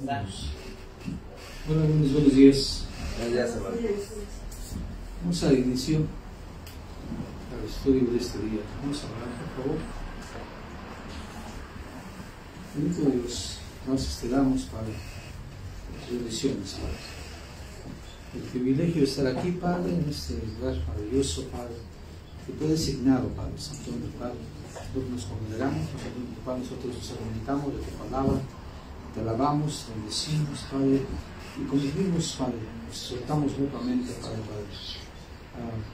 Bueno, buenos días. Buenos días, hermano. Vamos a inicio al estudio de este día. Vamos a orar, por favor. Bendito Dios, gracias te damos, Padre, por tus bendiciones, Padre. El privilegio de estar aquí, Padre, en este lugar maravilloso, Padre, que tú has designado, Padre Santo, en el cual nosotros nos congregamos, en el cual nosotros nos alimentamos de tu palabra, te alabamos, te bendecimos, Padre, y con los mismos, Padre, nos soltamos mutuamente, Padre,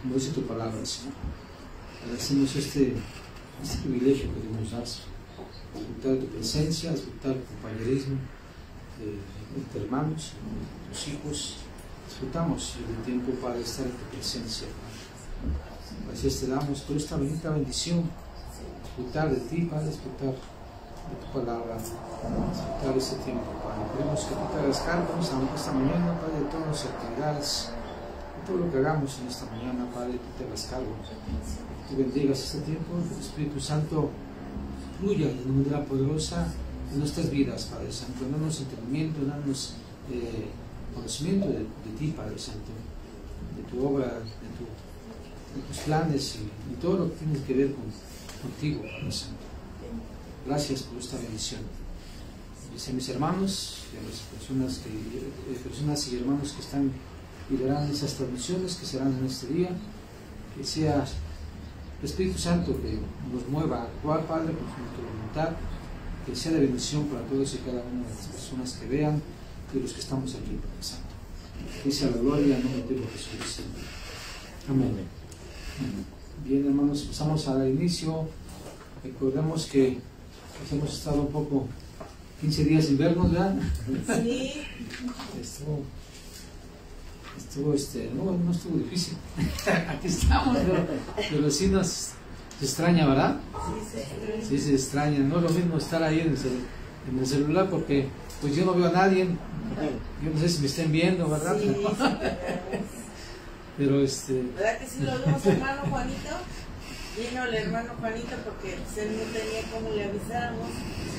como dice tu palabra, Señor. Agradecemos este privilegio que nos das, disfrutar de tu presencia, disfrutar de tu compañerismo, entre hermanos, tus hijos. Disfrutamos del tiempo para estar en tu presencia, Padre. Gracias te damos por esta bendita bendición, disfrutar de ti, Padre, disfrutar de tu palabra, disfrutar de ese tiempo, Padre. Pedimos que tú te hagas cargo esta mañana, Padre, de todas las actividades, de todo lo que hagamos en esta mañana, Padre, tú te hagas cargo. Que tú bendigas este tiempo, que tu Espíritu Santo fluya de una manera poderosa en nuestras vidas, Padre Santo, danos entendimiento, danos conocimiento de ti, Padre Santo, de tu obra, de tus planes y todo lo que tiene que ver contigo, Padre Santo. Gracias por esta bendición. Dice mis hermanos y a las personas y hermanos que están liderando esas transmisiones que serán en este día, que sea el Espíritu Santo que nos mueva a actuar, Padre, con su voluntad, que sea de bendición para todos y cada una de las personas que vean y los que estamos aquí, Padre Santo. Dice la gloria en nombre de Jesús. Amén. Bien, hermanos, pasamos al inicio. Recordemos que hemos estado un poco 15 días sin vernos, ¿verdad? Sí. No estuvo difícil. Aquí estamos, pero sí nos extraña, ¿verdad? Sí, se extraña. No es lo mismo estar ahí en el celular porque pues yo no veo a nadie. Yo no sé si me estén viendo, ¿verdad? Sí. Pero ¿Verdad que sí lo vemos, hermano Juanito? Vino el hermano Juanito porque él no tenía cómo le avisáramos,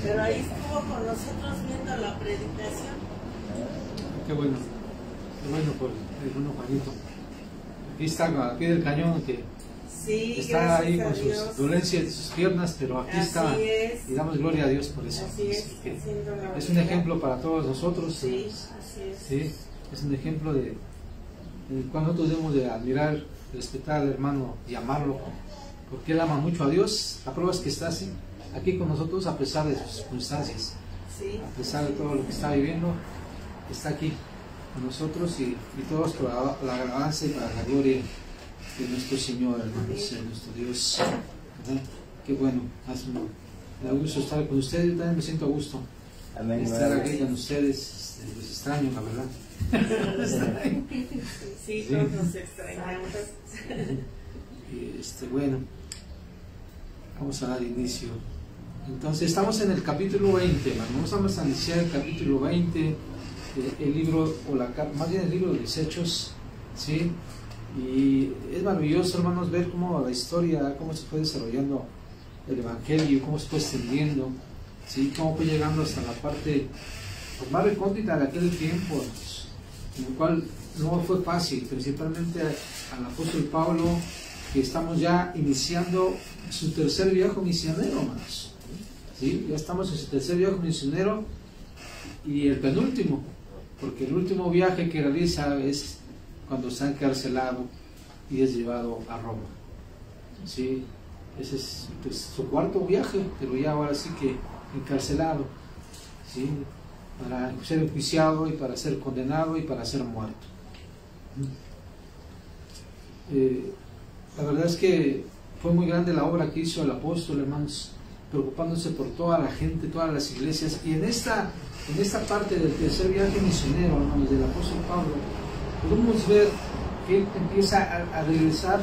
pero ahí estuvo con nosotros viendo la predicación. Qué bueno por el hermano Juanito. Aquí está al pie del cañón, que sí, está ahí con Dios. sus dolencias de sus piernas, pero aquí Así está. es. Y damos gloria a Dios por eso. Así es, Es un ejemplo para todos nosotros. Sí, así es. Sí, es un ejemplo de cuando nosotros debemos de admirar, respetar al hermano y amarlo, porque él ama mucho a Dios. La prueba es que está así, aquí con nosotros a pesar de sus circunstancias, Sí. a pesar de todo lo que está viviendo, está aquí con nosotros y todos para la alabanza y para la gloria de nuestro Señor, hermanos, de nuestro Dios. ¿Verdad? Qué bueno, me da gusto estar con ustedes. Yo también me siento a gusto. Amén. Estar aquí con ustedes, les extraño, la verdad. Sí, todos nos extrañamos. Y bueno, vamos a dar inicio. Entonces, estamos en el capítulo 20, hermanos. Vamos a iniciar el capítulo 20, el libro, más bien el libro de los Hechos, ¿sí? Y es maravilloso, hermanos, ver cómo la historia, cómo se fue desarrollando el Evangelio, cómo se fue extendiendo, ¿sí? Cómo fue llegando hasta la parte más recóndita de aquel tiempo, en el cual no fue fácil, principalmente al apóstol Pablo, que estamos ya iniciando su tercer viaje misionero, hermanos. ¿Sí? Ya estamos en su tercer viaje misionero y el penúltimo, porque el último viaje que realiza es cuando está encarcelado y es llevado a Roma. ¿Sí? Ese es pues, su cuarto viaje, pero ya ahora sí que encarcelado, ¿sí? Para ser enjuiciado y para ser condenado y para ser muerto. La verdad es que fue muy grande la obra que hizo el apóstol, hermanos, preocupándose por toda la gente, todas las iglesias. Y en esta parte del tercer viaje misionero, hermanos, del apóstol Pablo, podemos ver que él empieza a regresar,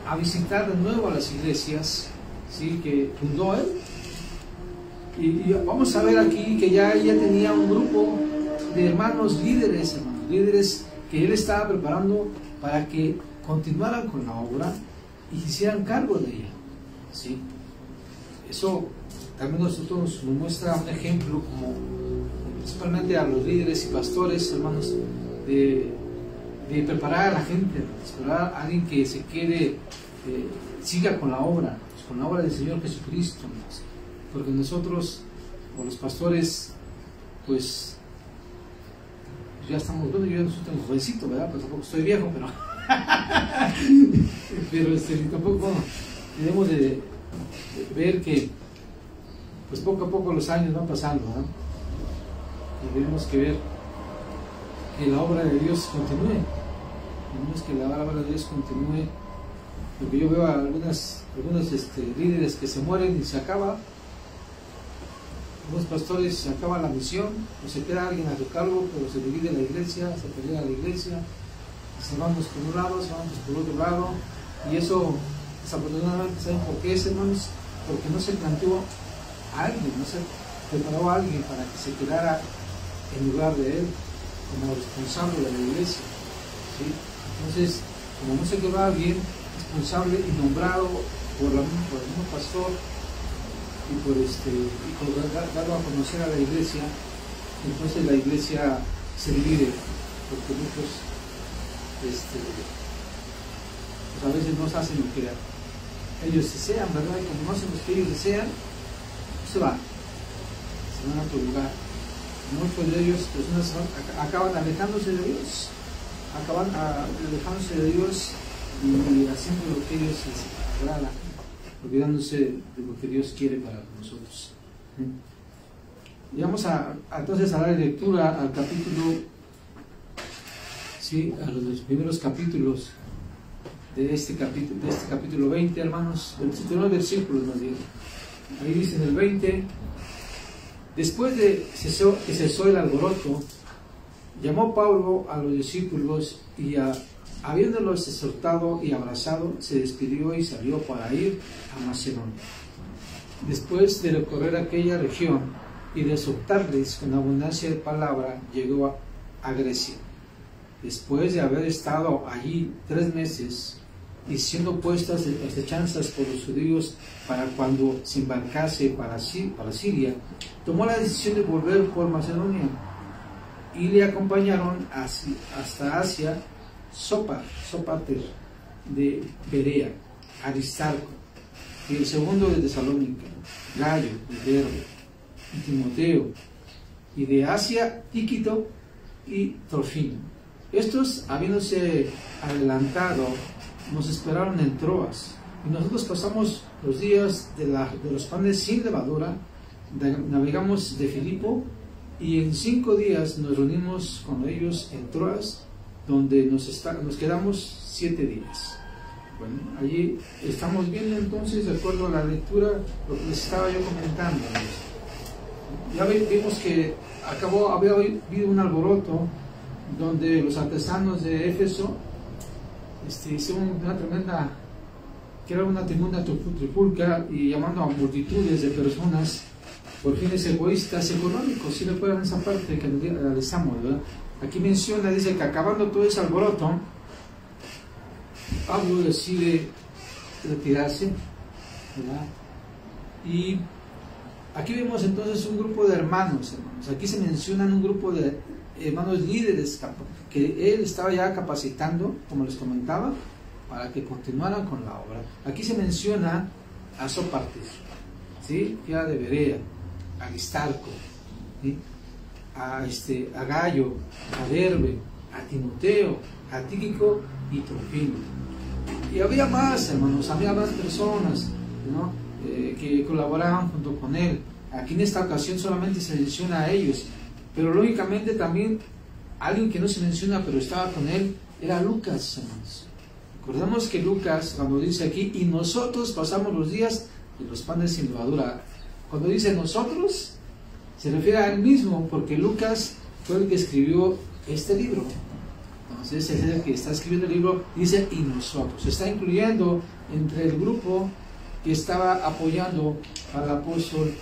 a visitar de nuevo a las iglesias, ¿sí? Que fundó él. Y vamos a ver aquí que ya tenía un grupo de hermanos líderes que él estaba preparando para que continuaran con la obra y se hicieran cargo de ella, ¿sí? Eso también nosotros nos muestra un ejemplo como principalmente a los líderes y pastores, hermanos, de preparar a la gente, de preparar a alguien que se quede, siga con la obra del Señor Jesucristo, hermanos. Porque nosotros, o los pastores, pues ya estamos, bueno, yo no soy tan jovencito, ¿verdad? Pues tampoco estoy viejo, pero pero tampoco, bueno, debemos de ver que pues poco a poco los años van pasando, ¿verdad? Y tenemos que ver que la obra de Dios continúe. Tenemos que la obra de Dios continúe, porque yo veo a algunos líderes que se mueren y se acaba, algunos pastores se acaba la misión, o se queda alguien a su cargo, pero se divide la iglesia, se pelea la iglesia, se vamos por un lado, se vamos por otro lado, y eso desafortunadamente, ¿saben por qué es, hermanos? Porque no se planteó a alguien, no se preparó a alguien para que se quedara en lugar de él como responsable de la iglesia, ¿sí? Entonces, como no se quedó alguien responsable y nombrado por el mismo pastor y por darlo a conocer a la iglesia, entonces la iglesia se divide, porque muchos pues a veces no hacen lo que ellos desean, ¿verdad? Y como no hacen lo que ellos desean, se van a otro lugar. Muchos de ellos, personas acaban alejándose de Dios, alejándose de Dios y haciendo lo que ellos les agrada, olvidándose de lo que Dios quiere para nosotros. Y vamos entonces a dar lectura al capítulo, ¿sí? A los primeros capítulos de este capítulo 20, hermanos, de los primeros versículos más bien. Ahí dice en el 20: después de que cesó el alboroto, llamó Pablo a los discípulos y habiéndolos exhortado y abrazado, se despidió y salió para ir a Macedonia. Después de recorrer aquella región y de exhortarles con abundancia de palabra, llegó a Grecia. Después de haber estado allí 3 meses y siendo puestas acechanzas por los judíos para cuando se embarcase para Siria, tomó la decisión de volver por Macedonia, y le acompañaron hasta Asia Sópater de Berea, Aristarco y el segundo de Tesalónica, Gallo de Derbe y Timoteo, y de Asia Tíquito y Trofimo. Estos, habiéndose adelantado, nos esperaron en Troas, y nosotros pasamos los días de los panes sin levadura, navegamos de Filipo, y en 5 días nos reunimos con ellos en Troas, donde nos quedamos 7 días. Bueno, allí estamos viendo entonces, de acuerdo a la lectura, lo que les estaba yo comentando. Ya vimos que había habido un alboroto donde los artesanos de Éfeso hicieron una tremenda trifulca, y llamando a multitudes de personas por fines egoístas económicos. Si recuerdan esa parte que analizamos, ¿verdad? Aquí menciona, dice que acabando todo ese alboroto, Pablo decide retirarse, ¿verdad? Y aquí vemos entonces un grupo de hermanos. Aquí se mencionan un grupo de hermanos líderes que él estaba ya capacitando, como les comentaba, para que continuaran con la obra. Aquí se menciona a Sópater, ¿sí? Ya de Berea, a Aristarco, ¿sí? A Gallo, a Derbe, a Timoteo, a Tíquico y Trofimo. Y había más, hermanos, había más personas, ¿no? Que colaboraban junto con él. Aquí en esta ocasión solamente se menciona a ellos, pero lógicamente también alguien que no se menciona pero estaba con él era Lucas, hermanos. Recordemos que Lucas, cuando dice aquí, y nosotros pasamos los días de los panes sin levadura, cuando dice nosotros, se refiere a él mismo, porque Lucas fue el que escribió este libro. Entonces es el que está escribiendo el libro, dice y nosotros, se está incluyendo entre el grupo que estaba apoyando al apóstol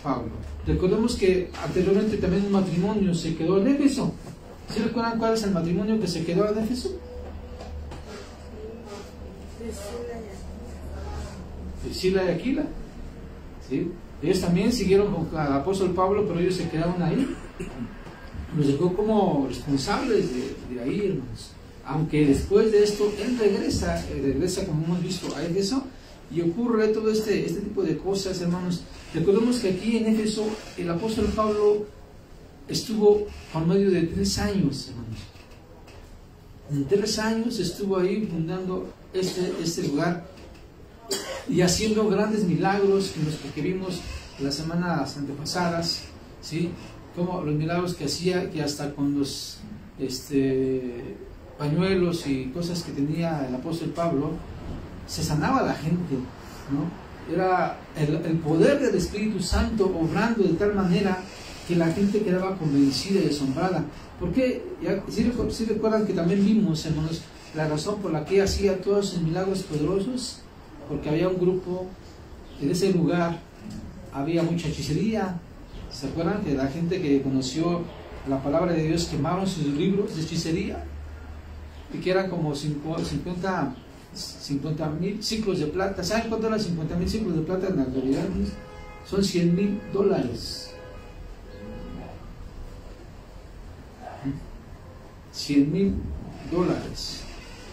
Pablo. Recordemos que anteriormente también un matrimonio se quedó en Éfeso. ¿Sí recuerdan cuál es el matrimonio que se quedó en Éfeso? Priscila y Aquila. ¿Sí? Ellos también siguieron con el apóstol Pablo, pero ellos se quedaron ahí. Los dejó como responsables de ahí, hermanos. Aunque después de esto, él regresa como hemos visto a Éfeso, y ocurre todo este tipo de cosas, hermanos. Recordemos que aquí en Éfeso, el apóstol Pablo estuvo por medio de 3 años, hermanos. En 3 años estuvo ahí fundando este lugar y haciendo grandes milagros, que vimos las semanas antepasadas, ¿sí? Como los milagros que hacía, que hasta con los pañuelos y cosas que tenía el apóstol Pablo, se sanaba la gente, ¿no? Era el poder del Espíritu Santo obrando de tal manera que la gente quedaba convencida y asombrada. Porque si recuerdan que también vimos, hermanos, la razón por la que hacía todos esos milagros poderosos, porque había un grupo en ese lugar, había mucha hechicería. ¿Se acuerdan que la gente que conoció la palabra de Dios quemaron sus libros de hechicería? Y que eran como 50,000 ciclos de plata. ¿Saben cuánto eran 50,000 ciclos de plata en la actualidad? Son $100,000. $100,000.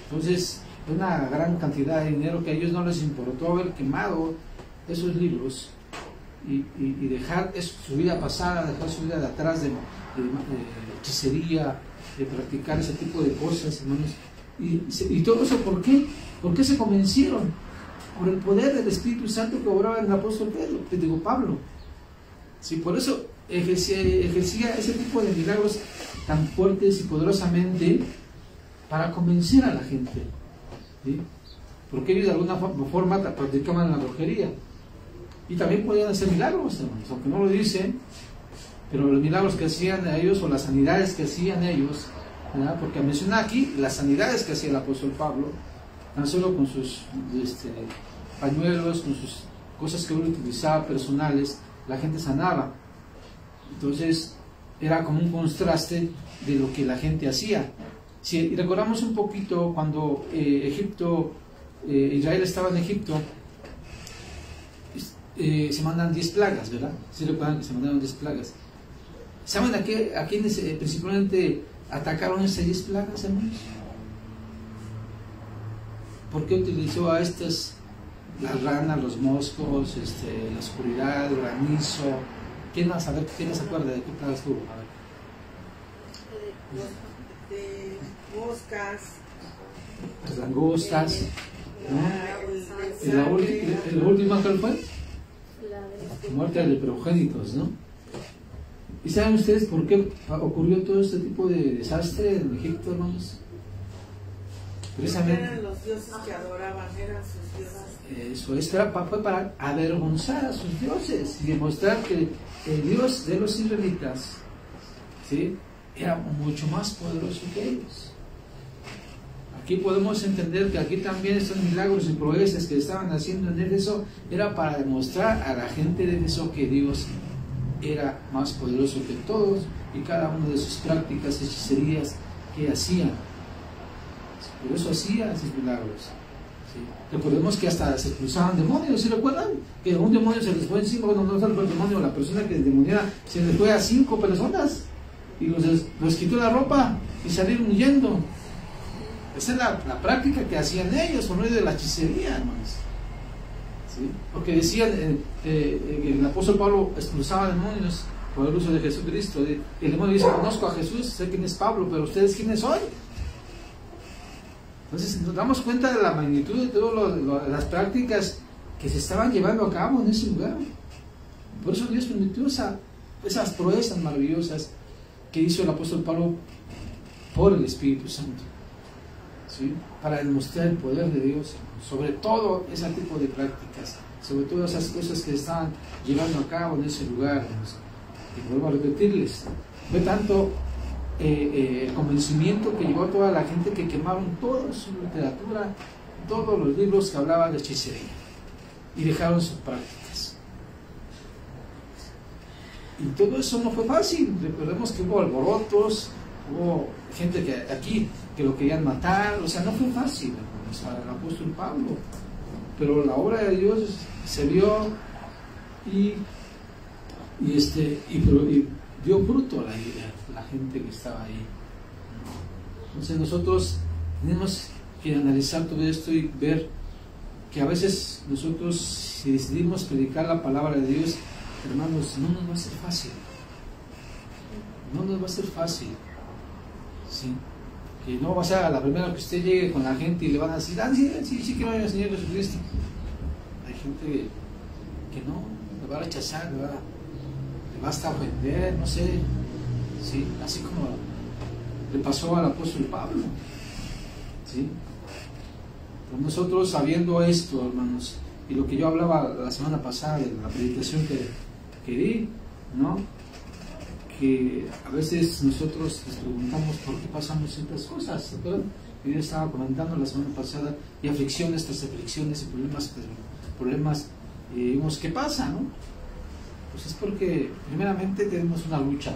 Entonces, una gran cantidad de dinero que a ellos no les importó haber quemado esos libros y dejar su vida pasada, dejar su vida de atrás de hechicería, de practicar ese tipo de cosas, hermanos. Y todo eso, ¿por qué? ¿Por qué se convencieron? Por el poder del Espíritu Santo que obraba en el apóstol Pablo. Sí, por eso ejercía ese tipo de milagros tan fuertes y poderosamente para convencer a la gente, ¿sí? Porque ellos de alguna forma practicaban la brujería y también podían hacer milagros, hermanos, aunque no lo dicen, pero los milagros que hacían ellos o las sanidades que hacían ellos, ¿verdad? Porque menciona aquí las sanidades que hacía el apóstol Pablo, tan solo con sus pañuelos, con sus cosas que él utilizaba personales, la gente sanaba. Entonces era como un contraste de lo que la gente hacía. Si recordamos un poquito cuando Israel estaba en Egipto, se mandan 10 plagas, ¿verdad? ¿Sí recuerdan que se mandaron 10 plagas? ¿Saben a quiénes principalmente atacaron esas 10 plagas, hermanos? ¿Por qué utilizó a estas? Las ranas, los moscos, la oscuridad, el granizo. ¿Quién va a saber? ¿Quién se acuerda de qué plagas tuvo? A ver. De moscas, Las langostas, ¿no? ¿La última cuál fue? La muerte de primogénitos, ¿no? ¿Y saben ustedes por qué ocurrió todo este tipo de desastre en Egipto, hermanos? Precisamente eran los dioses que adoraban, eran sus dioses. Eso es, fue para avergonzar a sus dioses y demostrar que el Dios de los israelitas, ¿sí?, era mucho más poderoso que ellos. Aquí podemos entender que aquí también estos milagros y proezas que estaban haciendo en Éfeso era para demostrar a la gente de Éfeso que Dios era más poderoso que todos y cada una de sus prácticas, hechicerías que hacían. Por eso hacía esos milagros. ¿Sí? Recordemos que hasta se expulsaban demonios, ¿se recuerdan? Que un demonio se les fue encima, cuando no salió el demonio, la persona que endemoniara se les fue a 5 personas y los quitó la ropa y salieron huyendo. Esa es la práctica que hacían ellos por medio de la hechicería, hermanos. ¿Sí? Porque decían, el apóstol Pablo expulsaba demonios por el uso de Jesucristo. El demonio dice: conozco a Jesús, sé quién es Pablo, pero ustedes quiénes son. Entonces nos damos cuenta de la magnitud de todas las prácticas que se estaban llevando a cabo en ese lugar. Por eso Dios permitió esas proezas maravillosas que hizo el apóstol Pablo por el Espíritu Santo, ¿sí?, para demostrar el poder de Dios sobre todo ese tipo de prácticas, sobre todo esas cosas que se estaban llevando a cabo en ese lugar. Y vuelvo a repetirles, fue tanto el convencimiento que llevó a toda la gente que quemaron toda su literatura, todos los libros que hablaban de hechicería y dejaron sus prácticas. Y todo eso no fue fácil. Recordemos que hubo alborotos, hubo gente que lo querían matar. O sea, no fue fácil, hermanos, para el apóstol Pablo, pero la obra de Dios se vio y y dio fruto la gente que estaba ahí. Entonces nosotros tenemos que analizar todo esto y ver que a veces nosotros, si decidimos predicar la palabra de Dios, hermanos, no nos va a ser fácil. No nos va a ser fácil. ¿Sí? Que no va a ser a la primera que usted llegue con la gente y le van a decir, sí que vaya al Señor Jesucristo. Hay gente que no, le va a rechazar, le va hasta a ofender, no sé. ¿Sí? Así como le pasó al apóstol Pablo. ¿Sí? Pero nosotros, sabiendo esto, hermanos, y lo que yo hablaba la semana pasada en la predicación que di, ¿no? Que a veces nosotros nos preguntamos por qué pasamos ciertas cosas, ¿se acuerdan? Yo estaba comentando la semana pasada, y aflicciones tras aflicciones y problemas, y vimos qué pasa, ¿no? Pues es porque primeramente tenemos una lucha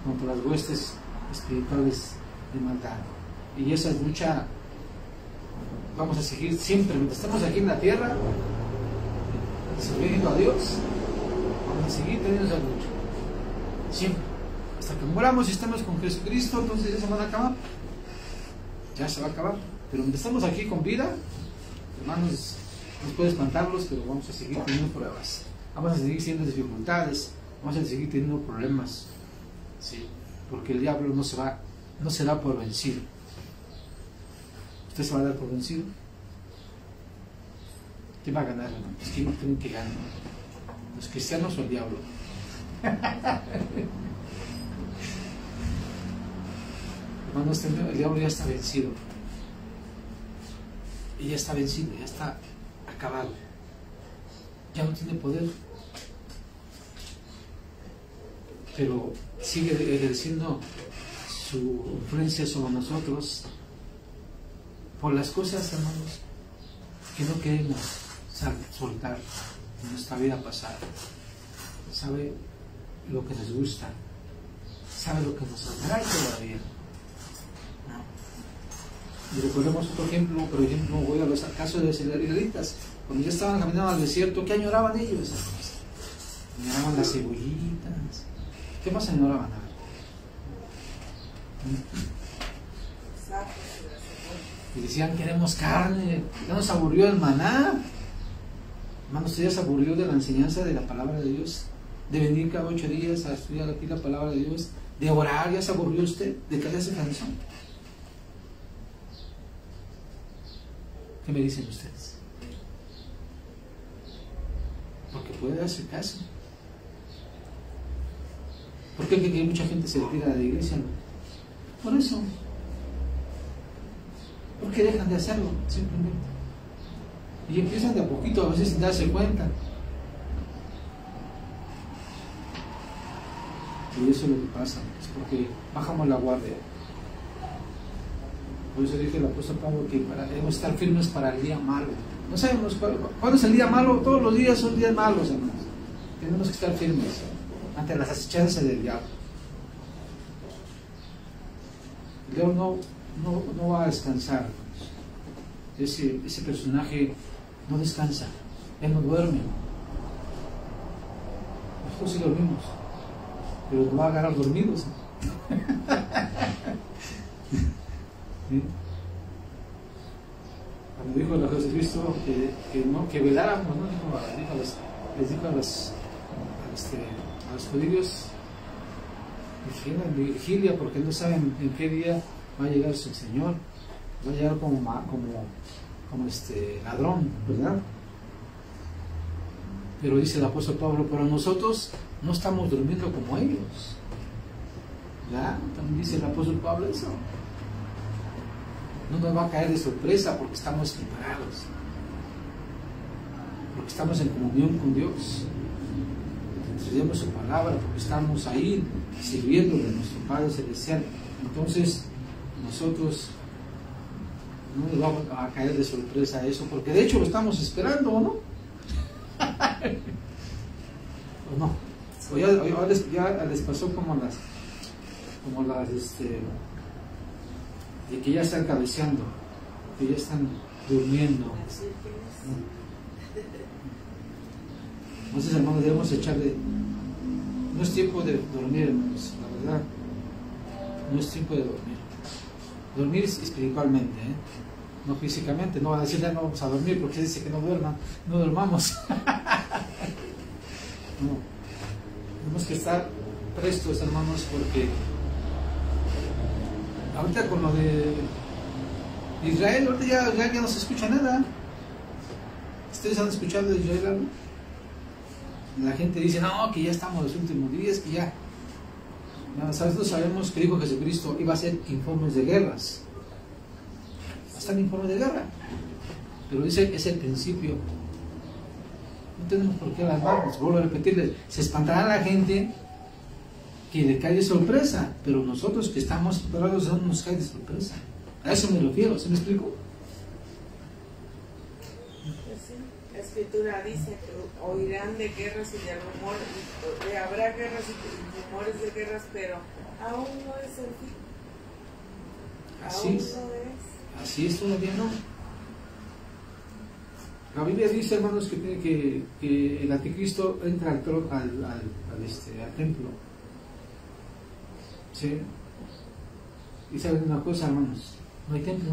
contra las huestes espirituales de maldad, y esa lucha vamos a seguir siempre, mientras estamos aquí en la tierra sirviendo a Dios, vamos a seguir teniendo esa lucha siempre, hasta que muramos y estemos con Jesucristo. Entonces ya se van a acabar, ya se va a acabar, pero mientras estamos aquí con vida, hermanos, nos puede espantarlos, pero vamos a seguir teniendo pruebas, vamos a seguir teniendo dificultades, vamos a seguir teniendo problemas, ¿sí? Porque el diablo no se da por vencido. ¿Usted se va a dar por vencido? ¿Quién va a ganar, hermanos? ¿Quién creen que gane? ¿Los cristianos o el diablo? Hermanos, el diablo ya está vencido. Y ya está vencido, ya está acabado. Ya no tiene poder. Pero sigue ejerciendo su influencia sobre nosotros por las cosas, hermanos, que no queremos soltar en nuestra vida pasada. Sabe lo que nos gusta, sabe lo que nos atrae todavía. Y recordemos otro ejemplo, por ejemplo, voy a los casos de los israelitas, cuando ya estaban caminando al desierto, ¿qué añoraban ellos? Añoraban las cebollitas. ¿Qué más añoraban? Y decían, queremos carne. Ya nos aburrió el maná. Hermano, ¿usted ya se aburrió de la enseñanza de la palabra de Dios? De venir cada 8 días a estudiar aquí la palabra de Dios, de orar. ¿Ya se aburrió usted? ¿De qué se cansó? ¿Qué me dicen ustedes? Porque puede darse caso. ¿Por qué que mucha gente se retira de la iglesia? Por eso. Porque dejan de hacerlo, simplemente. Y empiezan de a poquito, a veces sin darse cuenta. Y eso es lo que pasa, es porque bajamos la guardia. Por eso dije el apóstol Pablo que debemos estar firmes para el día malo. No sabemos cuándo es el día malo. Todos los días son días malos, hermanos. Tenemos que estar firmes ante las acechanzas del diablo. El diablo no va a descansar. Ese personaje no descansa, él no duerme. Nosotros sí dormimos, pero nos va a agarrar dormidos. ¿Sí? Cuando dijo a Jesucristo que veláramos, ¿no? Les dijo a los judíos, en vigilia, porque no saben en qué día va a llegar su Señor. Va a llegar como ladrón, ¿verdad? Pero dice el apóstol Pablo, pero nosotros no estamos durmiendo como ellos. ¿Ya? También dice el apóstol Pablo eso. No nos va a caer de sorpresa porque estamos preparados, porque estamos en comunión con Dios, estudiamos su palabra, porque estamos ahí sirviéndole a nuestro Padre Celestial. Entonces nosotros no nos va a caer de sorpresa eso, porque de hecho lo estamos esperando, ¿o no? ¿O no? O ya les pasó como las de que ya están cabeceando, que ya están durmiendo. Entonces, hermanos, debemos echarle. No es tiempo de dormir, hermanos, la verdad. No es tiempo de dormir. Dormir espiritualmente, no físicamente. No van a decir, ya no vamos a dormir porque dice que no duerman. No dormamos. No. Tenemos que estar prestos, hermanos, porque ahorita con lo de Israel, ahorita ya no se escucha nada. ¿Ustedes han escuchado de Israel algo? La gente dice, no, que ya estamos en los últimos días, que ya. Nosotros sabemos que dijo Jesucristo iba a hacer informes de guerras. Va a estar informes de guerra. Pero dice que es el principio. No tenemos por qué alarmarnos. Vuelvo a repetirles, se espantará la gente que le cae de sorpresa, pero nosotros que estamos preparados no nos cae de sorpresa. A eso me refiero, ¿se me explico? La escritura dice que oirán de guerras y de rumores, habrá guerras y rumores de guerras, pero aún no es el fin. Así es. Aún no es. Así es, todavía no. La Biblia dice, hermanos, que el anticristo entra al templo. ¿Sí? Y saben una cosa, hermanos, no hay templo.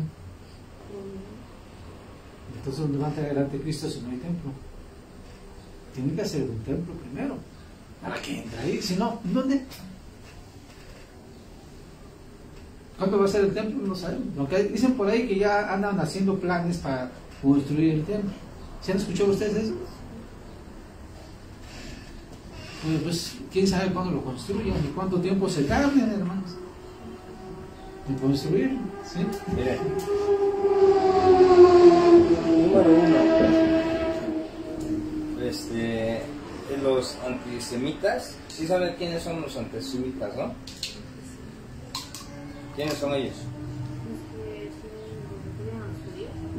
Entonces, ¿dónde va a entrar el anticristo si no hay templo? Tiene que hacer un templo primero para que entre ahí. Si no, ¿dónde? ¿Cuándo va a ser el templo? No sabemos. Lo que dicen por ahí que ya andan haciendo planes para construir el templo. ¿Se han escuchado ustedes eso? Pues quién sabe cuándo lo construyan y cuánto tiempo se tarden, hermanos, en construir. ¿Sí? Mire, número uno, los antisemitas. ¿Sí saben quiénes son los antisemitas, no? ¿Quiénes son ellos?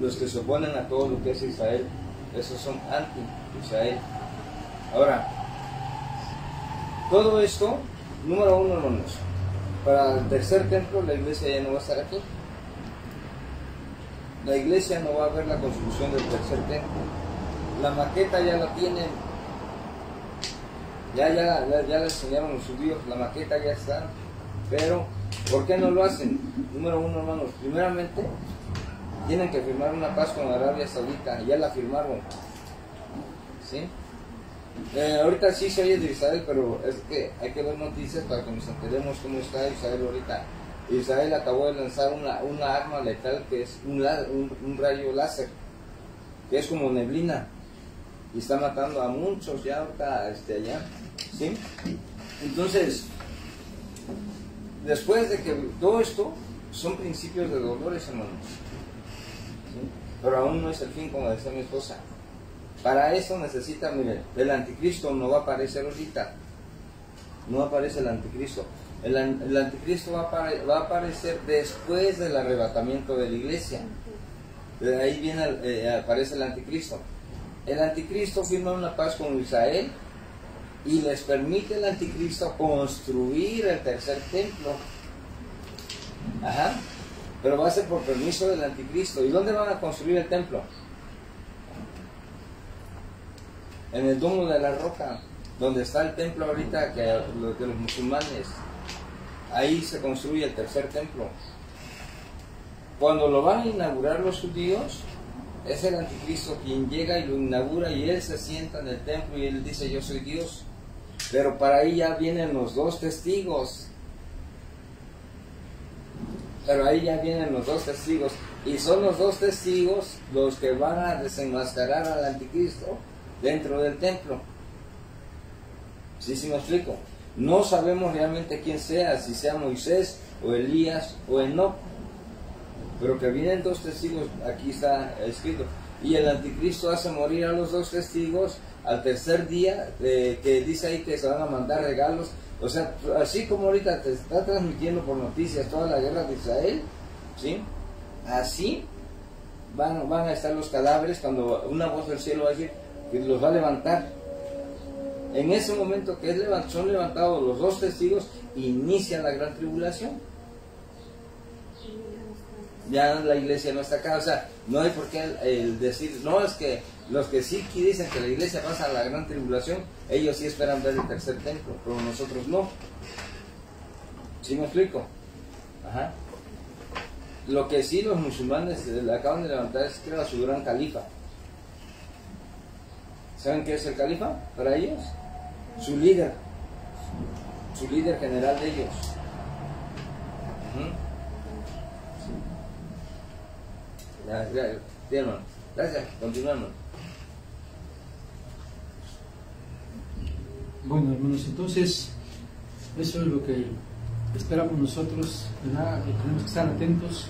Los que se oponen a todo lo que es Israel. Esos son anti-Israel. Ahora, todo esto, número uno, hermanos, para el tercer templo la iglesia ya no va a estar aquí. La iglesia no va a ver la construcción del tercer templo. La maqueta ya la tienen. Ya la enseñaron los judíos, la maqueta ya está. Pero, ¿por qué no lo hacen? Número uno, hermanos, primeramente tienen que firmar una paz con Arabia Saudita. Ya la firmaron. ¿Sí? Ahorita sí se oye de Israel, pero es que hay que ver noticias para que nos enteremos cómo está Israel ahorita. Israel acabó de lanzar una arma letal que es un rayo láser, que es como neblina, y está matando a muchos ya ahorita allá. ¿Sí? Entonces, después de que todo esto son principios de dolores, hermanos. ¿Sí? Pero aún no es el fin, como decía mi esposa. Para eso necesita, mire, el anticristo no va a aparecer ahorita. No aparece el anticristo. El anticristo va a aparecer después del arrebatamiento de la iglesia. De ahí aparece el anticristo. El anticristo firma una paz con Israel y les permite el anticristo construir el tercer templo. Ajá. Pero va a ser por permiso del anticristo. ¿Y dónde van a construir el templo? En el domo de la roca, donde está el templo ahorita de los musulmanes. Ahí se construye el tercer templo. Cuando lo van a inaugurar los judíos, es el anticristo quien llega y lo inaugura, y él se sienta en el templo y él dice: yo soy Dios. Pero para ahí ya vienen los dos testigos. Y son los dos testigos los que van a desenmascarar al anticristo dentro del templo. ¿Sí me explico? No sabemos realmente quién sea, si sea Moisés o Elías o Enoc, pero que vienen dos testigos, aquí está escrito. Y el anticristo hace morir a los dos testigos al tercer día, que dice ahí que se van a mandar regalos. O sea, así como ahorita te está transmitiendo por noticias toda la guerra de Israel, ¿sí? Así van a estar los cadáveres cuando una voz del cielo va a decir que los va a levantar. En ese momento que son levantados los dos testigos, inicia la gran tribulación. Ya la iglesia no está acá. O sea, no hay por qué el decir, no, es que Los que sí dicen que la iglesia pasa a la gran tribulación, ellos sí esperan ver el tercer templo, pero nosotros no. ¿Sí me explico? Ajá. Lo que sí los musulmanes le acaban de levantar es que era su gran califa. ¿Saben qué es el califa para ellos? Su líder general de ellos. Bien, hermano. Gracias, continuamos. Bueno, hermanos, entonces eso es lo que esperamos nosotros, ¿verdad? Y tenemos que estar atentos,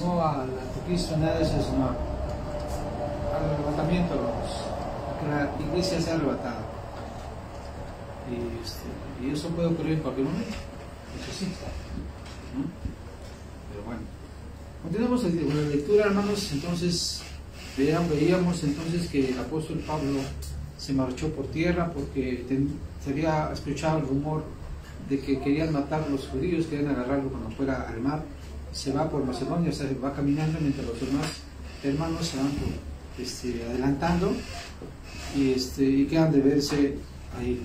no al anticristo, nada de eso, sino al arrebatamiento, hermanos, a que la iglesia sea arrebatada. Y eso puede ocurrir en cualquier momento, eso sí, ¿no? Pero bueno, continuamos con la lectura, hermanos. Entonces veíamos entonces que el apóstol Pablo se marchó por tierra porque se había escuchado el rumor de que querían matar a los judíos, querían agarrarlo cuando fuera al mar. Se va por Macedonia, o sea, va caminando mientras los demás hermanos se van adelantando y quedan de verse ahí.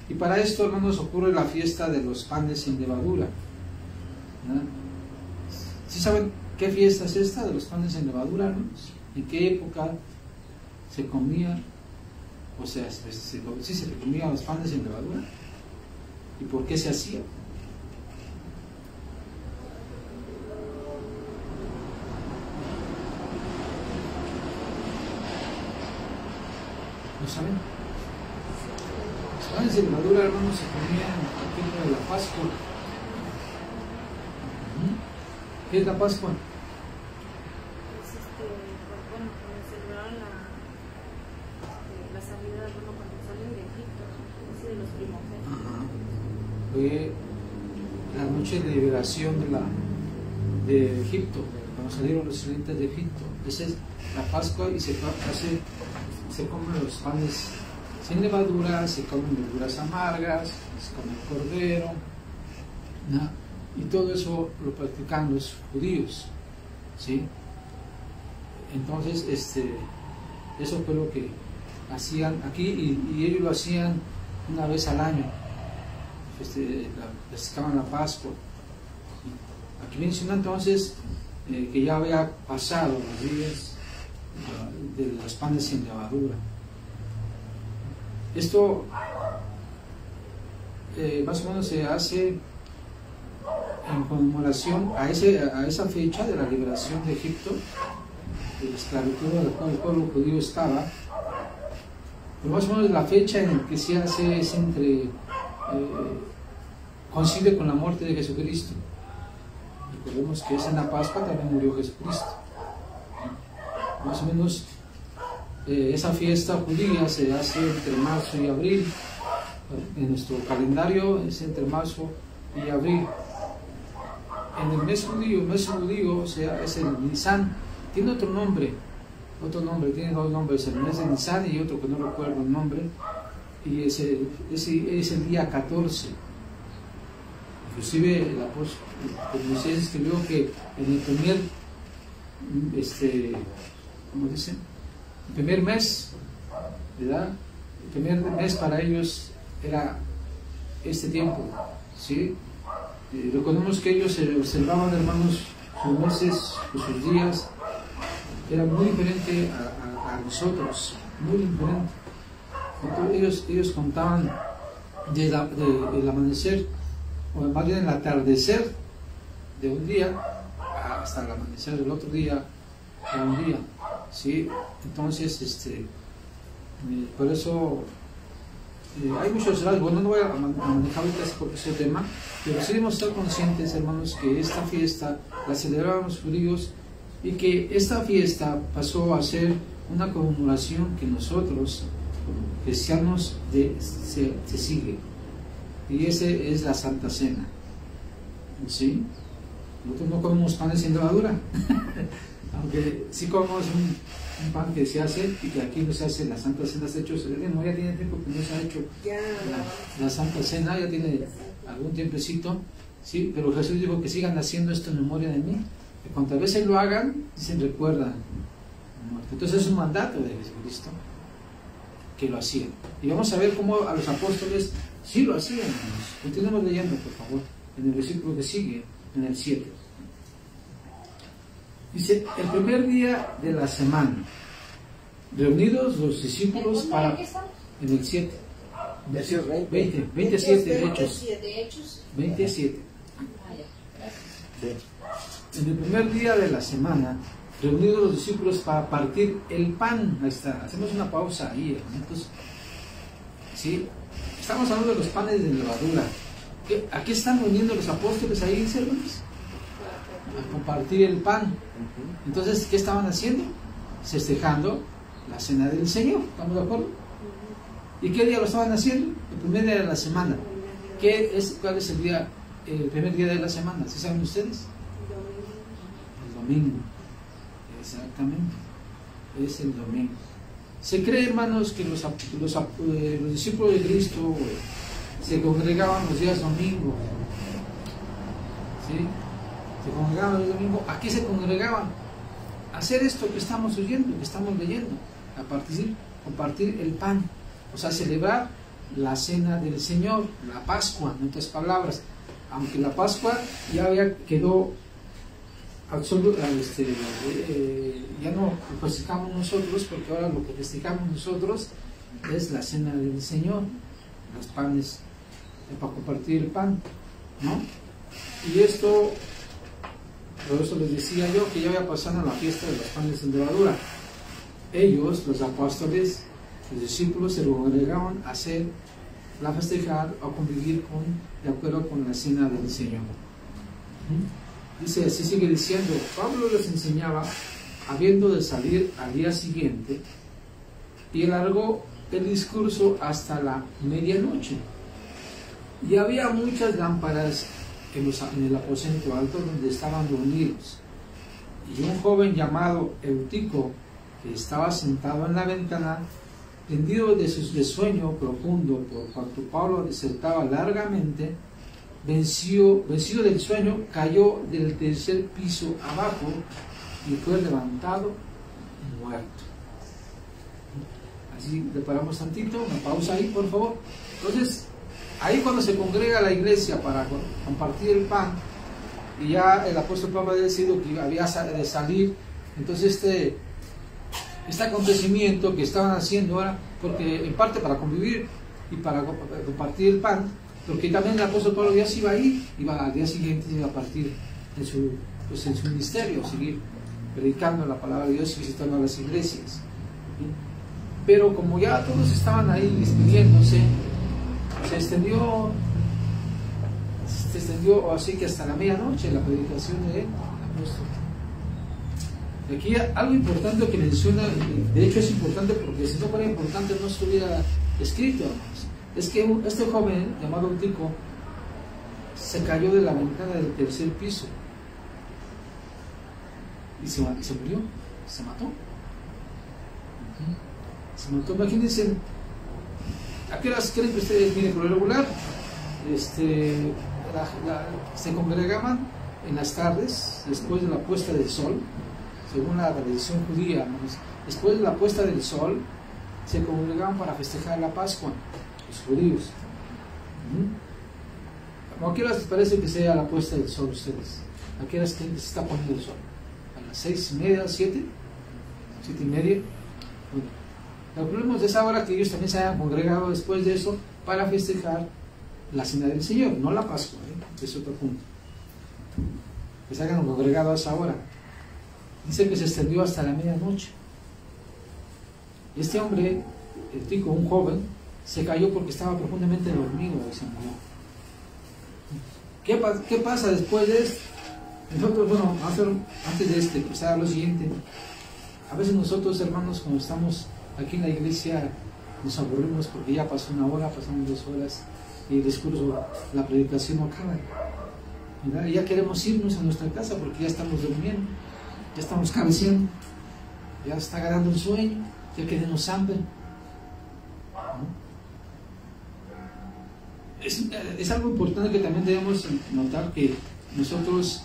Y para esto, hermanos, ocurre la fiesta de los panes sin levadura, ¿no? ¿Sí saben qué fiesta es esta de los panes sin levadura, hermanos? ¿En qué época se comía? O sea, sí se comían los panes sin levadura. ¿Y por qué se hacía? ¿No saben? Los panes sin levadura, hermanos, se comían el tiempo de la Pascua. ¿Qué es la Pascua? Bueno, cuando celebraron la salida, bueno, cuando salen de Egipto, así de los primogénitos. Fue la noche de liberación de Egipto, cuando salieron los israelitas de Egipto. Esa es la Pascua y se comen los panes sin levadura, se comen verduras amargas, se come cordero, ¿no? Y todo eso lo practican los judíos, ¿sí? Entonces, eso fue lo que hacían aquí y ellos lo hacían una vez al año. Practicaban la Pascua. Aquí menciona entonces que ya había pasado los días de los panes sin levadura. Esto más o menos se hace en conmemoración a esa fecha de la liberación de Egipto, de la esclavitud de la cual el pueblo judío estaba. Pero más o menos la fecha en que se hace es coincide con la muerte de Jesucristo. Recordemos que es en la Pascua también murió Jesucristo. Más o menos esa fiesta judía se hace entre marzo y abril. En nuestro calendario es entre marzo y abril. En el mes judío, o sea, es el Nisan. Tiene otro nombre, tiene dos nombres, el mes de Nisan y otro que no recuerdo el nombre, y es el día 14. Inclusive el apóstol Moisés escribió que en el primer, ¿cómo dicen? El primer mes, ¿verdad? El primer mes para ellos era este tiempo, ¿sí? Recordemos que ellos se observaban, hermanos, sus meses, sus días, era muy diferente a nosotros, muy diferente. Entonces ellos contaban del amanecer, o más bien el atardecer de un día hasta el amanecer del otro día, a un día, ¿sí? Entonces, por eso hay muchos rasgos. Bueno, no voy a manejar ahorita ese tema, pero sí debemos estar conscientes, hermanos, que esta fiesta la celebraban los judíos y que esta fiesta pasó a ser una conmemoración que nosotros, como cristianos, se sigue. Y ese es la Santa Cena, ¿sí? Nosotros no comemos panes sin levadura, aunque sí comemos un pan que se hace y que aquí no se hace la Santa Cena. Se ha hecho, ya tiene tiempo que no se ha hecho la Santa Cena, ya tiene algún tiempecito, ¿sí? Pero Jesús dijo que sigan haciendo esto en memoria de mí, que cuantas veces lo hagan, se recuerdan muerte. Entonces es un mandato de Jesucristo que lo hacían. Y vamos a ver cómo a los apóstoles sí lo hacían, hermanos. Continuemos leyendo, por favor, en el versículo que sigue, en el 7. Dice, el primer día de la semana, reunidos los discípulos para... En el 7. Hechos 20. 27 de Hechos. De Hechos. 27. Sí. En el primer día de la semana, reunidos los discípulos para partir el pan. Ahí está. Hacemos una pausa ahí, hermanos. ¿Sí? Estamos hablando de los panes de levadura. ¿A qué están reuniendo los apóstoles ahí, hermanos? A compartir el pan. Entonces, ¿qué estaban haciendo? Festejando la cena del Señor. ¿Estamos de acuerdo? ¿Y qué día lo estaban haciendo? El primer día de la semana. ¿Cuál es el primer día de la semana? ¿Sí saben ustedes? El domingo. Exactamente. Es el domingo. Se cree, hermanos, que los discípulos de Cristo se congregaban los días domingos. ¿Sí? Se congregaban los domingos. ¿A qué se congregaban? A hacer esto que estamos oyendo, que estamos leyendo. A compartir el pan. O sea, celebrar la cena del Señor, la Pascua, en otras palabras. Aunque la Pascua ya quedó absoluta, ya no lo festejamos nosotros, porque ahora lo que festejamos nosotros es la cena del Señor, los panes, para compartir el pan, ¿no? Y esto, por eso les decía yo que ya había pasado la fiesta de los panes de levadura. Ellos, los apóstoles, los discípulos, se congregaban a festejar o convivir de acuerdo con la cena del Señor. Dice, así sigue diciendo, Pablo les enseñaba, habiendo de salir al día siguiente, y alargó el discurso hasta la medianoche. Y había muchas lámparas en el aposento alto donde estaban reunidos. Y un joven llamado Eutico, que estaba sentado en la ventana, tendido de sueño profundo, por cuanto Pablo disertaba largamente, vencido del sueño, cayó del tercer piso abajo y fue levantado muerto. Así le paramos tantito, una pausa ahí, por favor. Entonces, ahí cuando se congrega la iglesia para compartir el pan, y ya el apóstol Pablo había decidido que había de salir, entonces este acontecimiento que estaban haciendo ahora, porque en parte para convivir y para compartir el pan, porque también el apóstol Pablo ya se iba a ir, al día siguiente se iba a partir en su ministerio, seguir predicando la palabra de Dios y visitando a las iglesias. Pero como ya todos estaban ahí despidiéndose, se extendió así que hasta la medianoche la predicación del apóstol. Aquí algo importante que menciona, de hecho es importante porque si no fuera importante no estuviera escrito, es que este joven llamado Eutico se cayó de la ventana del tercer piso y se murió, se mató. Se mató. Imagínense, ¿a qué horas creen que ustedes? Miren, por lo regular se congregaban en las tardes después de la puesta del sol, según la tradición judía, después de la puesta del sol se congregaban para festejar la Pascua, los judíos. ¿A qué horas les parece que sea la puesta del sol ustedes? ¿A qué horas se está poniendo el sol? ¿A las 6:30, 7? ¿7:30? Bueno, calculemos de esa hora que ellos también se hayan congregado después de eso para festejar la cena del Señor, no la Pascua, es otro punto. Que se hayan congregado a esa hora. Dice que se extendió hasta la medianoche. Este hombre, Eutico, un joven, se cayó porque estaba profundamente dormido y se murió. ¿Qué pasa después de esto? Nosotros, bueno, antes de empezar lo siguiente, a veces nosotros, hermanos, cuando estamos aquí en la iglesia, nos aburrimos porque ya pasó una hora, pasamos 2 horas y el discurso, la predicación no acaba, ¿verdad? Y ya queremos irnos a nuestra casa porque ya estamos durmiendo, ya estamos cabeceando, ya está ganando el sueño, ya queremos hambre, ¿no? Es algo importante que también debemos notar, que nosotros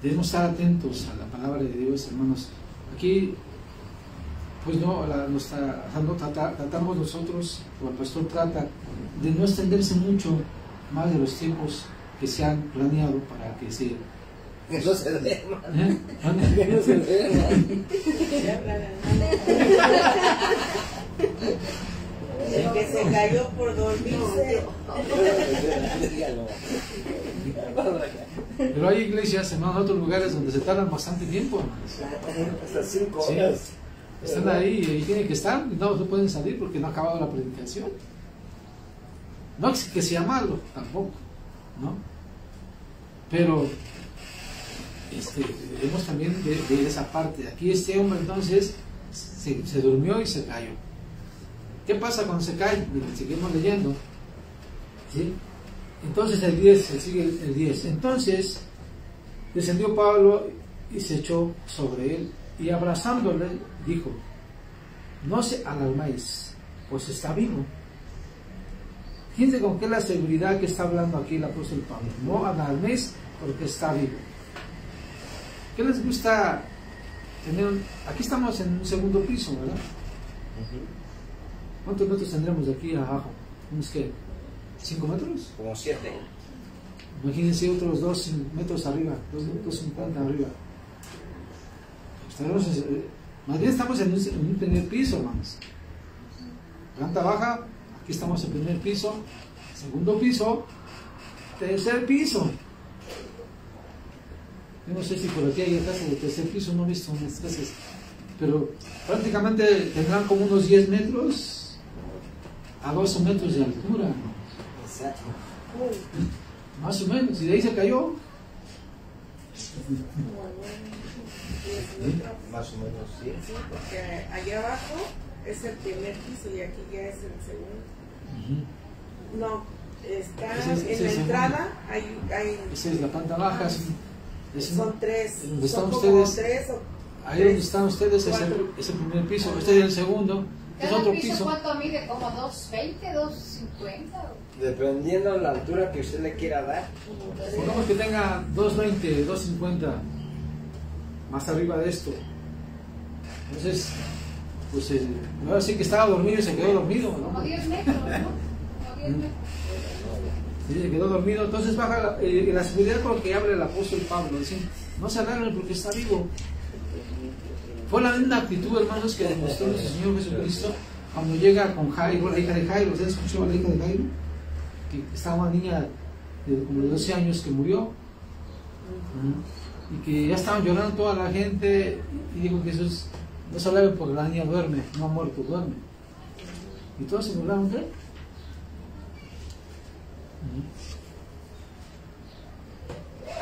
debemos estar atentos a la palabra de Dios, hermanos, aquí pues no, tratamos nosotros, o el pastor trata de no extenderse mucho más de los tiempos que se han planeado para que se... Que no se duerma. ¿Eh? Que no se duerma. El que se cayó por dormirse. Pero hay iglesias, hermano, en otros lugares donde se tardan bastante tiempo, hermanos. Hasta 5 Sí. horas. Están ahí y tienen que estar, y no pueden salir porque no ha acabado la predicación. No es que sea malo, tampoco, ¿no? Pero vemos también de esa parte. Aquí este hombre entonces se durmió y se cayó. ¿Qué pasa cuando se cae? Miren, seguimos leyendo. ¿Sí? Entonces el 10, sigue el 10. Entonces descendió Pablo y se echó sobre él y abrazándole dijo: no se alarméis, pues está vivo. Fíjense con qué la seguridad que está hablando aquí el apóstol Pablo. No alarméis porque está vivo. ¿Qué les gusta tener? Aquí estamos en un segundo piso, ¿verdad? ¿Cuántos metros tendremos de aquí abajo? ¿Unos qué? ¿5 metros? Como 7. Imagínense otros 2 metros arriba, 250 arriba. Más bien estamos en un primer piso, hermanos. Planta baja, aquí estamos en primer piso, segundo piso, tercer piso. Yo no sé si por aquí hay casas de tercer piso, no he visto unas casas, pero prácticamente tendrán como unos 10 metros a 12 metros de altura. Exacto. Más o menos, y de ahí se cayó. Más o menos, sí. Sí, porque allá abajo es el primer piso y aquí ya es el segundo. No, está Ese es en la el entrada, hay Esa es la planta baja. son 3. Donde están Son como ustedes, 3 o ahí donde están ustedes es el primer piso, este es el segundo, es ¿Cada otro piso piso. cuánto mide? ¿Como 2.20, 2.50? Dependiendo de la altura que usted le quiera dar. Pongamos que tenga 2.20, 2.50 más arriba de esto. Entonces, pues ahora sí que estaba dormido y se quedó dormido, Como ¿no? 10 metros, ¿no? Como 10 metros. Sí, se quedó dormido. Entonces baja la seguridad con lo que habla el apóstol Pablo, diciendo: no se alarmen porque está vivo. Fue la misma actitud, hermanos, que demostró nuestro Señor Jesucristo cuando llega con Jairo, la hija de Jairo. ¿Ustedes escucharon a la hija de Jairo? Que estaba una niña de como de 12 años que murió. Y que ya estaban llorando toda la gente. Y dijo que Jesús: no se alarmen porque la niña duerme, no ha muerto, duerme. Y todos se burlaron de él.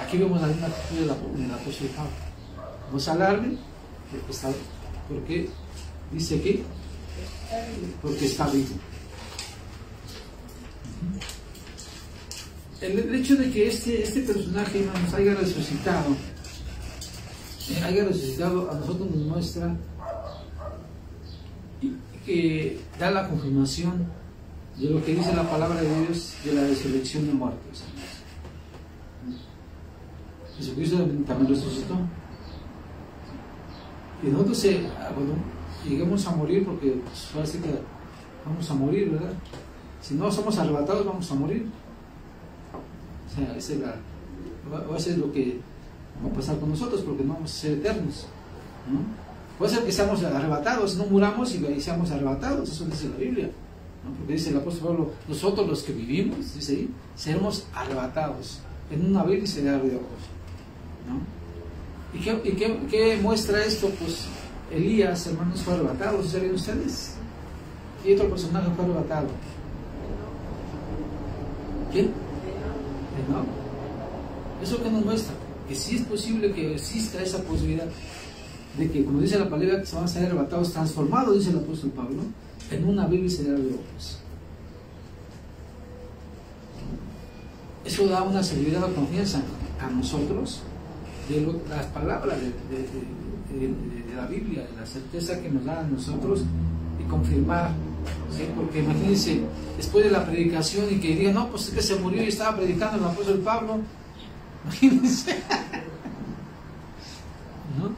Aquí vemos la misma actitud del apóstol Pablo. No se alarmen porque dice que porque está vivo. El hecho de que este personaje, hermanos, haya resucitado a nosotros nos muestra y que da la confirmación de lo que dice la palabra de Dios de la resurrección de muertos. Jesucristo también resucitó. Y nosotros cuando lleguemos a morir, porque pues, parece que vamos a morir, ¿verdad? Si no somos arrebatados, vamos a morir. O sea, va a ser lo que va a pasar con nosotros, porque no vamos a ser eternos, ¿no? Puede ser que seamos arrebatados, no muramos y seamos arrebatados, eso dice la Biblia, ¿no? Porque dice el apóstol Pablo: nosotros los que vivimos, dice ahí, seremos arrebatados en un abrir y cerrar de ojos, ¿no? ¿Y qué muestra esto? Pues Elías, hermanos, fue arrebatado. ¿Saben ustedes? Y otro personaje fue arrebatado. ¿Quién? ¿No? Eso que nos muestra que sí es posible que exista esa posibilidad de que, como dice la palabra, que se van a ser arrebatados, transformados, dice el apóstol Pablo, en una Biblia y cerrar de ojos. Eso da una seguridad o confianza a nosotros de las palabras de la Biblia, de la certeza que nos da a nosotros y confirmar, ¿sí? Porque imagínense, después de la predicación y que digan: no, pues es que se murió y estaba predicando el apóstol Pablo, imagínense, ¿no?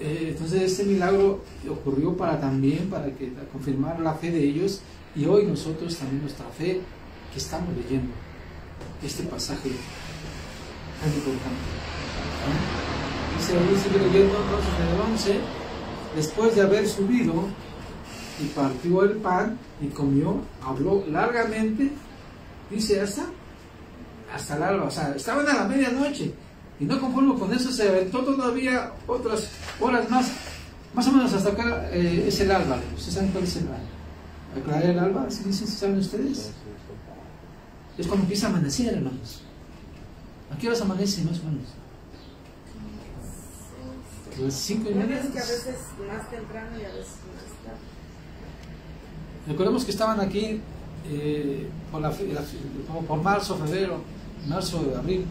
Entonces este milagro ocurrió también para confirmar la fe de ellos, y hoy nosotros también nuestra fe, que estamos leyendo este pasaje tan importante. Dice leyendo entonces en el 11, después de haber subido y partió el pan y comió, habló largamente, dice hasta el alba, o sea, estaban a la medianoche, y no conforme con eso se aventó todavía otras horas más o menos hasta acá. Es el alba. ¿Ustedes saben cuál es el alba? ¿Aclarar el alba? ¿Sí dicen, saben ustedes? Es cuando empieza a amanecer, hermanos. ¿A qué horas amanece más o menos? Las 5:30. Bueno, es que a veces más temprano y a veces más tarde. Recordemos que estaban aquí por marzo, febrero, marzo, abril.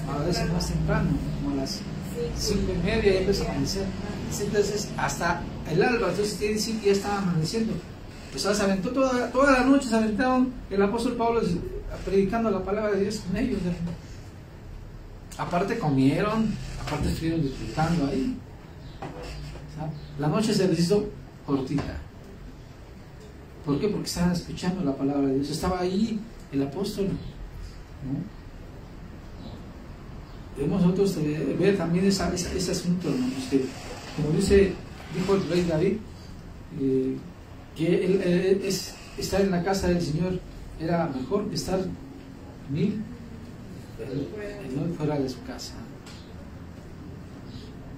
Amanece más temprano, como a las 5:30 ya empieza a amanecer. Entonces, hasta el alba, entonces quiere decir que ya estaba amaneciendo. Pues se aventó toda la noche, se aventaron el apóstol Pablo predicando la palabra de Dios con ellos. Aparte comieron, aparte estuvieron disfrutando ahí. ¿Sabes? La noche se les hizo cortita. ¿Por qué? Porque estaban escuchando la palabra de Dios. Estaba ahí el apóstol, ¿no? Debemos nosotros ver también ese asunto, hermanos, que como dijo el rey David, que estar en la casa del Señor era mejor que estar 1000 fuera de su casa.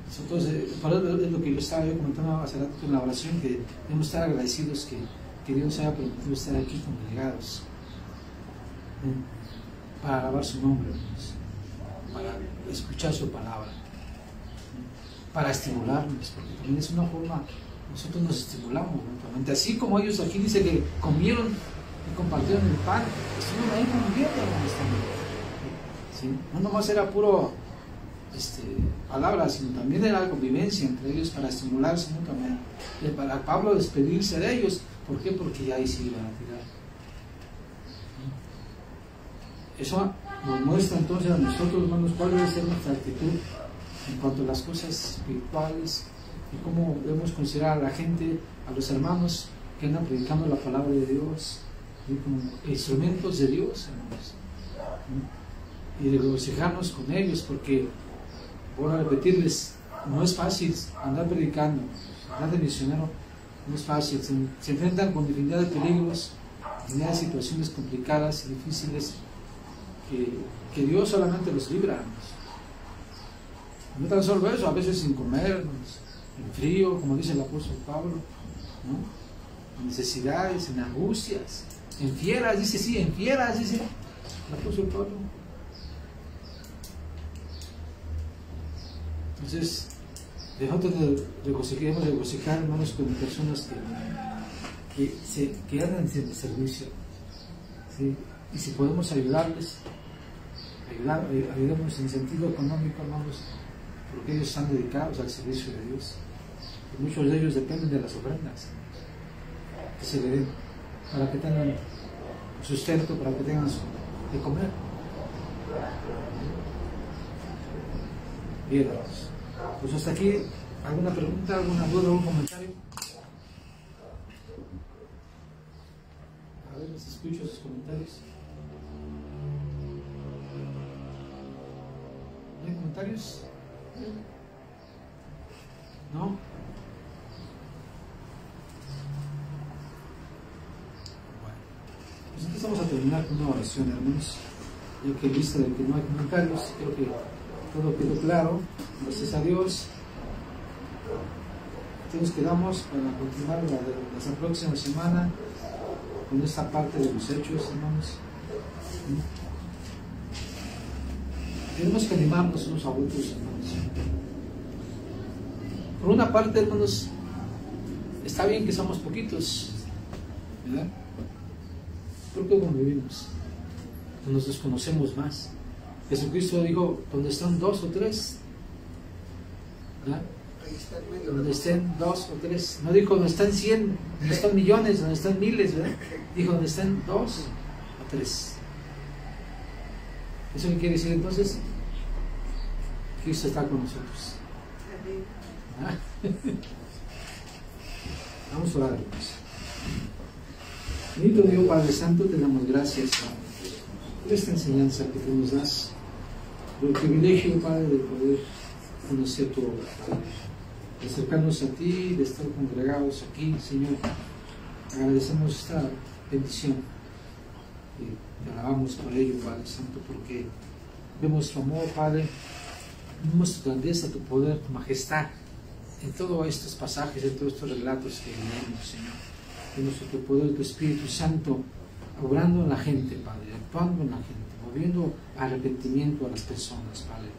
Nosotros, por eso es lo que yo estaba comentando hace rato en la oración, que debemos estar agradecidos que Dios haya permitido estar aquí congregados, para alabar su nombre, para escuchar su palabra, para estimularnos, porque también es una forma, nosotros nos estimulamos mutuamente, así como ellos aquí dice que comieron y compartieron el pan, estuvieron ahí conviviendo también, ¿sí? No nomás era puro palabras, sino también era la convivencia entre ellos para estimularse mutuamente, y para Pablo despedirse de ellos. ¿Por qué? Porque ya ahí se iban a tirar. Eso nos muestra entonces a nosotros, hermanos, cuál debe ser nuestra actitud en cuanto a las cosas espirituales y cómo debemos considerar a la gente, a los hermanos que andan predicando la palabra de Dios, ¿sí? Como instrumentos de Dios, hermanos, ¿sí? Y de regocijarnos con ellos, porque, voy a repetirles, no es fácil andar predicando, andar de misionero. No es fácil, se enfrentan con infinidad de peligros, infinidad de situaciones complicadas y difíciles que Dios solamente los libra. No tan solo eso, a veces sin comer, en frío, como dice el apóstol Pablo, ¿no? En necesidades, en angustias, en fieras, dice el apóstol Pablo. Entonces, nosotros debemos regocijar, hermanos, con personas que andan en el servicio, ¿sí? Y si podemos ayudarles, ayudemos en sentido económico, hermanos, porque ellos están dedicados al servicio de Dios, y muchos de ellos dependen de las ofrendas que se le den para que tengan sustento, para que tengan de comer. Bien, hermanos. Pues hasta aquí, ¿alguna pregunta, alguna duda, algún comentario? A ver, les escucho sus comentarios. ¿No hay comentarios? ¿No? Bueno, pues entonces vamos a terminar con una oración, hermanos. Ya que en vista de que no hay comentarios, creo que todo quedó claro. Gracias a Dios. Entonces nos quedamos para continuar la próxima semana con esta parte de los hechos, hermanos. Tenemos que animarnos unos a otros, hermanos. Por una parte, hermanos, está bien que somos poquitos, ¿verdad? Porque convivimos, nos desconocemos más. Jesucristo dijo, donde están 2 o 3, ¿verdad? Donde estén 2 o 3, no dijo donde están 100, donde están millones, donde están miles, ¿verdad? Dijo donde están 2 o 3. ¿Eso qué quiere decir entonces? Cristo está con nosotros. ¿Ah? Vamos a orar, hermanos. Bendito Dios Padre Santo, te damos gracias, Padre, por esta enseñanza que tú nos das, por el privilegio, Padre, de poder conocer tu obra, Padre, de acercarnos a ti, de estar congregados aquí, Señor. Agradecemos esta bendición y te alabamos por ello, Padre Santo, porque vemos tu amor, Padre, vemos tu grandeza, tu poder, tu majestad en todos estos pasajes, en todos estos relatos que leemos, Señor. Vemos tu poder, tu Espíritu Santo obrando en la gente, Padre, actuando en la gente, moviendo arrepentimiento a las personas, Padre.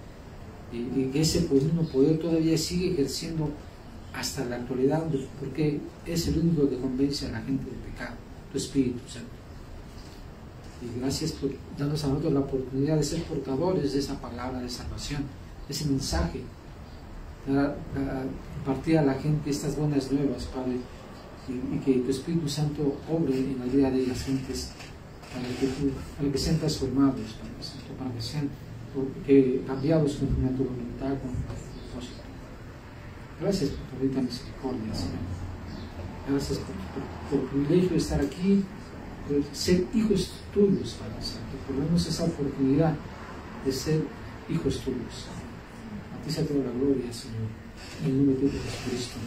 Y que ese mismo poder todavía sigue ejerciendo hasta la actualidad, porque es el único que convence a la gente del pecado, tu Espíritu Santo. Y gracias por darnos a nosotros la oportunidad de ser portadores de esa palabra de salvación, de ese mensaje, a compartir a la gente estas buenas nuevas, Padre, y que tu Espíritu Santo obre en la vida de las gentes para que sean transformados, Padre Santo, para que sean cambiados conforme a tu voluntad, conforme a tu propósito. Gracias por tu bendita misericordia, Señor. Gracias por el privilegio de estar aquí, por ser hijos tuyos, Padre Santo, por darnos esa oportunidad de ser hijos tuyos. A ti sea toda la gloria, Señor, en el nombre de Jesucristo.